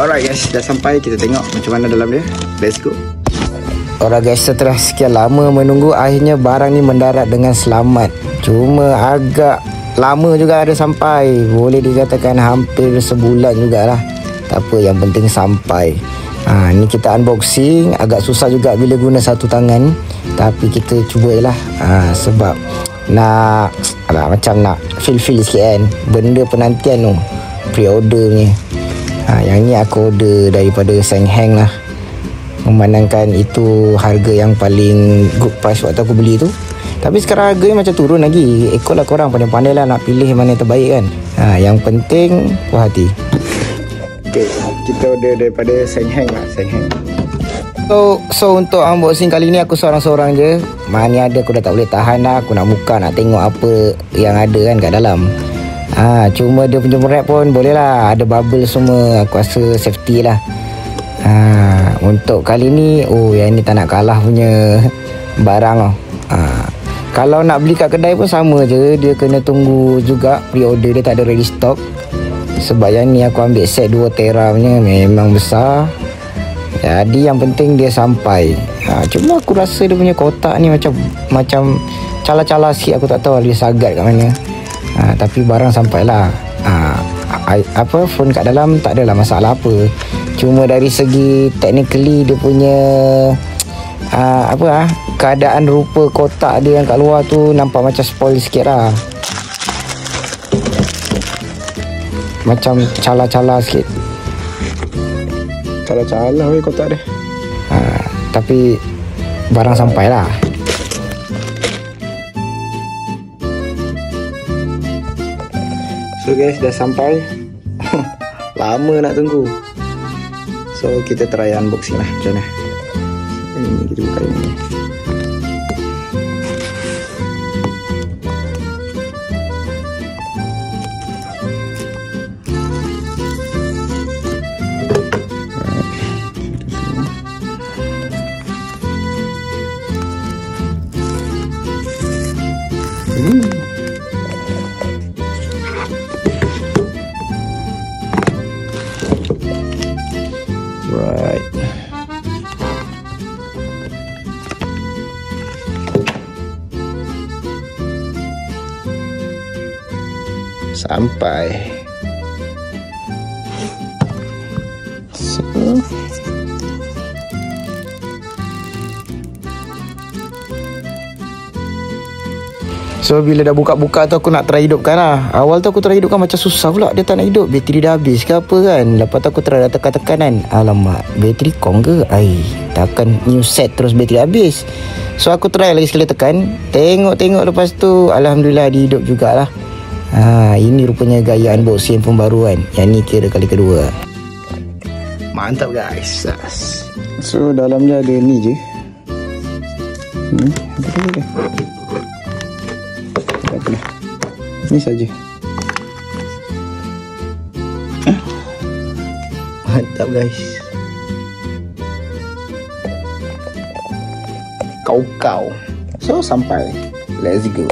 Alright guys, dah sampai. Kita tengok macam mana dalam dia. Let's go. Alright guys, setelah sekian lama menunggu, akhirnya barang ni mendarat dengan selamat. Cuma agak lama juga ada sampai. Boleh dikatakan hampir sebulan jugalah. Tak apa, yang penting sampai. Ni kita unboxing. Agak susah juga bila guna satu tangan, tapi kita cuba je lah. Sebab nak macam nak feel sikit kan. Benda penantian tu, pre-order ni. Yang ni aku order daripada Shanghai lah. Memandangkan itu harga yang paling good price waktu aku beli tu. Tapi sekarang harganya macam turun lagi. Ikutlah korang pandai-pandai lah nak pilih mana yang terbaik kan. Yang penting puas hati. Okay, kita order daripada Shanghai lah. Shanghai. So untuk unboxing kali ni aku seorang-seorang je. Mana ada aku dah tak boleh tahan lah. Aku nak buka, nak tengok apa yang ada kan kat dalam. Cuma dia punya wrap pun boleh lah. Ada bubble semua. Aku rasa safety lah. Untuk kali ni, yang ni tak nak kalah punya barang tau. Kalau nak beli kat kedai pun sama je. Dia kena tunggu juga pre-order. Dia tak ada ready stock. Sebab yang ni aku ambil set 2 tera punya. Memang besar. Jadi yang penting dia sampai. Cuma aku rasa dia punya kotak ni macam cala-cala sikit. Aku tak tahu dia sagat kat mana. Tapi barang sampailah. Phone kat dalam tak adalah masalah apa. Cuma dari segi technically dia punya keadaan rupa kotak dia yang kat luar tu nampak macam spoil sikit lah. Macam cala-cala sikit. Cala-cala weh kotak dia. Tapi barang sampailah. So guys, dah sampai. Lama nak tunggu. So kita try unboxing lah macam mana. Ini kita buka ini. Right. Sampai. So bila dah buka-buka tu aku nak try hidupkan lah. Awal tu aku try hidupkan macam susah pula. Dia tak nak hidup. Bateri dah habis ke apa kan. Lepas tu aku try dah tekan-tekan kan. Alamak, bateri kong ke? Takkan new set terus bateri habis. So aku try lagi sekali tekan. Tengok lepas tu alhamdulillah dia hidup jugalah. Ini rupanya gaya unboxing pembaruan. Yang ni kira kali kedua. Mantap guys. So dalamnya ada ni je. Ni saja. Mantap guys. Kau. So sampai. Let's go.